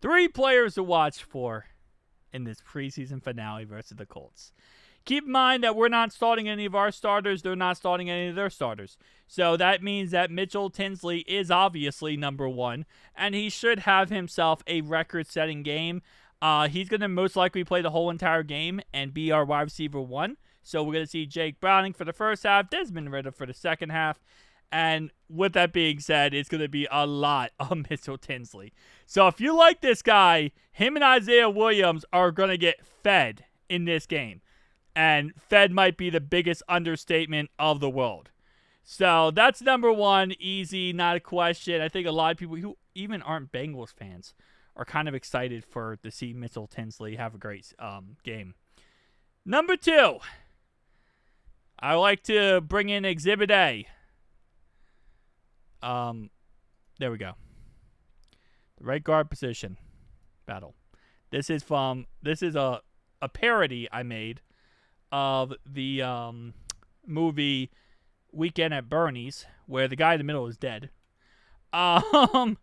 3 players to watch for in this preseason finale versus the Colts. Keep in mind that we're not starting any of our starters. They're not starting any of their starters. So that means that Mitchell Tinsley is obviously number 1, and he should have himself a record-setting game. He's going to most likely play the whole entire game and be our wide receiver 1. So we're going to see Jake Browning for the first half, Desmond Ridder for the second half. And with that being said, it's going to be a lot of Mitchell Tinsley. So if you like this guy, him and Isaiah Williams are going to get fed in this game. And fed might be the biggest understatement of the world. So that's number 1, easy, not a question. I think a lot of people who even aren't Bengals fans are kind of excited to see Mitchell Tinsley have a great game. Number 2, I like to bring in Exhibit A. There we go. The right guard position battle. This is a parody I made of the movie Weekend at Bernie's, where the guy in the middle is dead. And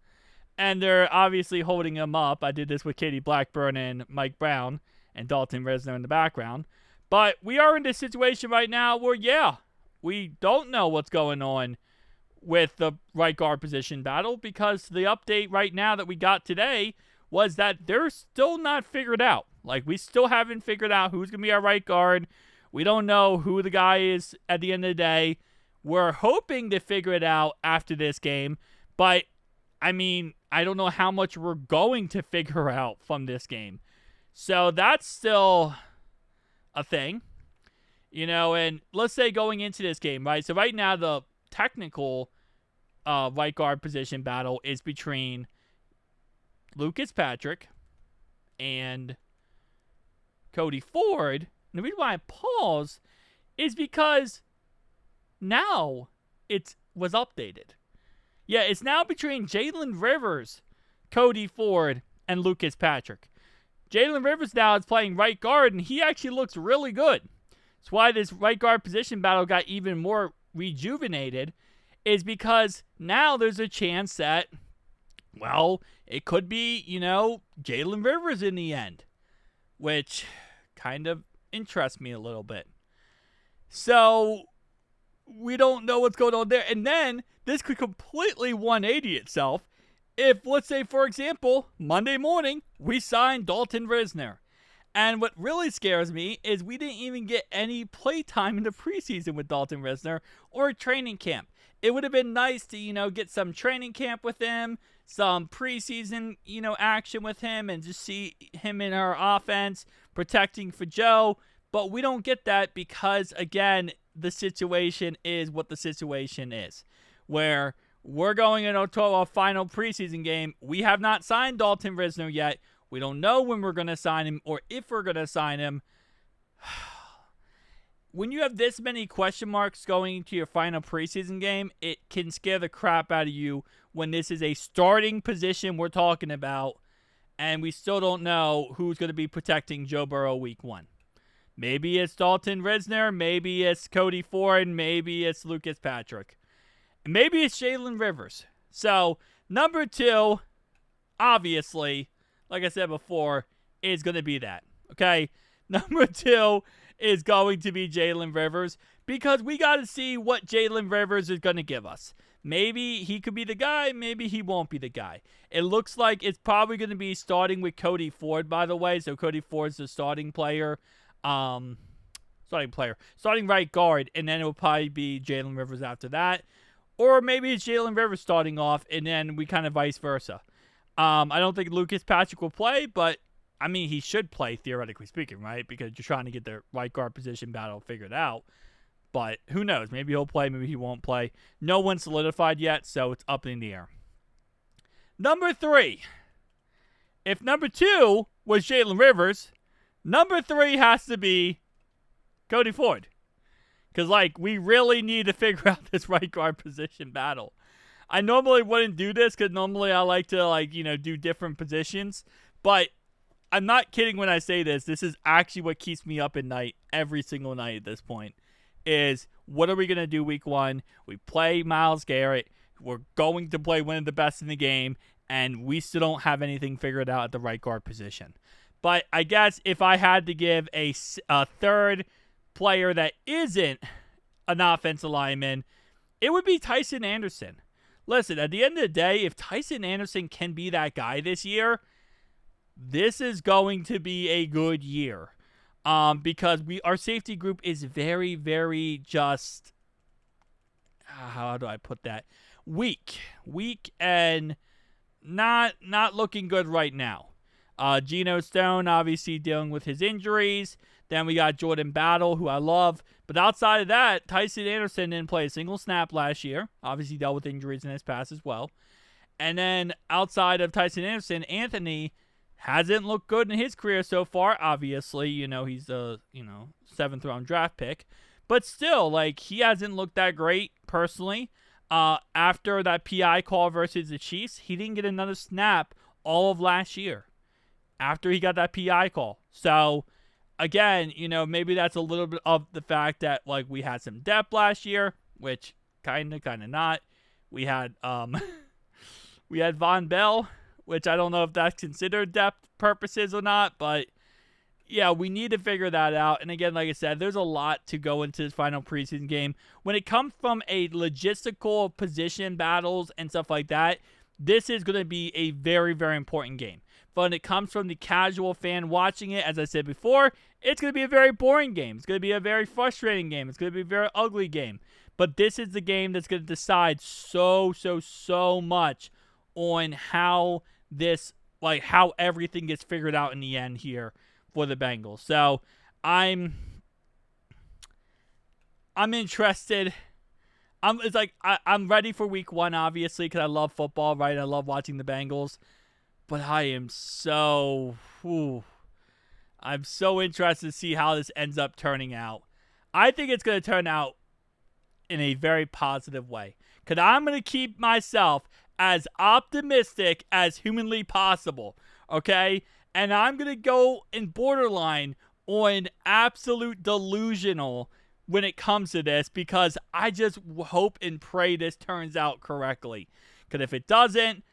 they're obviously holding him up. I did this with Katie Blackburn and Mike Brown and Dalton Risner in the background. But we are in this situation right now where, we don't know what's going on with the right guard position battle, because the update right now that we got today was that they're still not figured out. Like, we still haven't figured out who's going to be our right guard. We don't know who the guy is at the end of the day. We're hoping to figure it out after this game. But, I mean, I don't know how much we're going to figure out from this game. So that's still a thing. And let's say going into this game, right? So right now the technical right guard position battle is between Lucas Patrick and Cody Ford. And the reason why I pause is because now it was updated. Yeah, it's now between Jalen Rivers, Cody Ford, and Lucas Patrick. Jalen Rivers now is playing right guard, and he actually looks really good. That's why this right guard position battle got even more rejuvenated, is because now there's a chance that, it could be, Jalen Rivers in the end, which kind of interests me a little bit. So we don't know what's going on there. And then this could completely 180 itself if, let's say, for example, Monday morning, we signed Dalton Risner. And what really scares me is we didn't even get any playtime in the preseason with Dalton Risner or training camp. It would have been nice to, get some training camp with him, some preseason, action with him, and just see him in our offense protecting for Joe. But we don't get that because, again, the situation is what the situation is, where we're going into a final preseason game. We have not signed Dalton Risner yet. We don't know when we're going to sign him or if we're going to sign him. When you have this many question marks going into your final preseason game, it can scare the crap out of you when this is a starting position we're talking about, and we still don't know who's going to be protecting Joe Burrow week 1. Maybe it's Dalton Risner, maybe it's Cody Ford, maybe it's Lucas Patrick. Maybe it's Jalen Rivers. So, number 2, obviously, like I said before, is going to be that. Okay? Number 2 is going to be Jalen Rivers, because we got to see what Jalen Rivers is going to give us. Maybe he could be the guy, maybe he won't be the guy. It looks like it's probably going to be starting with Cody Ford, by the way. So Cody Ford's the starting player. Starting right guard, and then it will probably be Jalen Rivers after that. Or maybe it's Jalen Rivers starting off, and then we kind of vice versa. I don't think Lucas Patrick will play, but, I mean, he should play, theoretically speaking, right? Because you're trying to get the right guard position battle figured out. But who knows? Maybe he'll play, maybe he won't play. No one's solidified yet, so it's up in the air. Number 3. If number 2 was Jalen Rivers, number 3 has to be Cody Ford. Because, we really need to figure out this right guard position battle. I normally wouldn't do this because normally I like to, do different positions. But I'm not kidding when I say this. This is actually what keeps me up at night every single night at this point. Is what are we going to do week 1? We play Myles Garrett. We're going to play one of the best in the game. and we still don't have anything figured out at the right guard position. But I guess if I had to give a third player that isn't an offensive lineman, it would be Tyson Anderson. Listen, at the end of the day, if Tyson Anderson can be that guy this year, this is going to be a good year. Because our safety group is very, very just, how do I put that? Weak and not looking good right now. Geno Stone obviously dealing with his injuries. Then we got Jordan Battle, who I love. But outside of that, Tyson Anderson didn't play a single snap last year. Obviously dealt with injuries in his past as well. And then outside of Tyson Anderson, Anthony hasn't looked good in his career so far. Obviously, he's a 7th round draft pick. But still, he hasn't looked that great personally. After that PI call versus the Chiefs, he didn't get another snap all of last year after he got that PI call. So, again, maybe that's a little bit of the fact that, we had some depth last year, which kind of not. We had, we had Von Bell, which I don't know if that's considered depth purposes or not, but yeah, we need to figure that out. And again, like I said, there's a lot to go into this final preseason game. When it comes from a logistical position battles and stuff like that, this is going to be a very, very important game. But when it comes from the casual fan watching it, as I said before, it's going to be a very boring game. It's going to be a very frustrating game. It's going to be a very ugly game. But this is the game that's going to decide so much on how this, how everything gets figured out in the end here for the Bengals. So I'm interested. I'm ready for week 1, obviously, because I love football, right? I love watching the Bengals. But I am I'm so interested to see how this ends up turning out. I think it's going to turn out in a very positive way. Because I'm going to keep myself as optimistic as humanly possible, okay? And I'm going to go in borderline on absolute delusional when it comes to this, because I just hope and pray this turns out correctly. Because if it doesn't,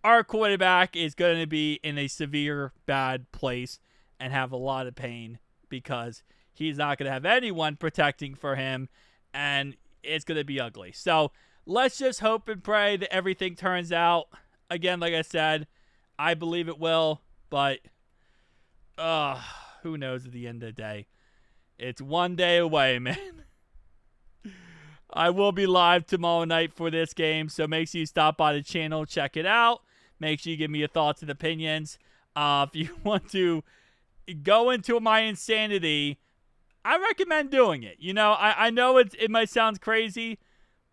our quarterback is going to be in a severe bad place and have a lot of pain, because he's not going to have anyone protecting for him, and it's going to be ugly. So let's just hope and pray that everything turns out. Again, like I said, I believe it will, but who knows at the end of the day. It's one day away, man. I will be live tomorrow night for this game, so make sure you stop by the channel, check it out. Make sure you give me your thoughts and opinions. If you want to go into my insanity, I recommend doing it. I know it might sound crazy,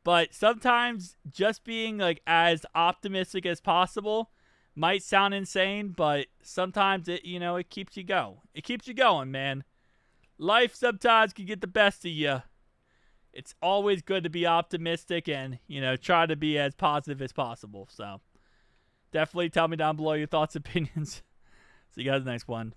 but sometimes just being as optimistic as possible might sound insane, but sometimes it keeps you going. It keeps you going, man. Life sometimes can get the best of you. It's always good to be optimistic and, try to be as positive as possible. So definitely tell me down below your thoughts and opinions. See you guys in the next one.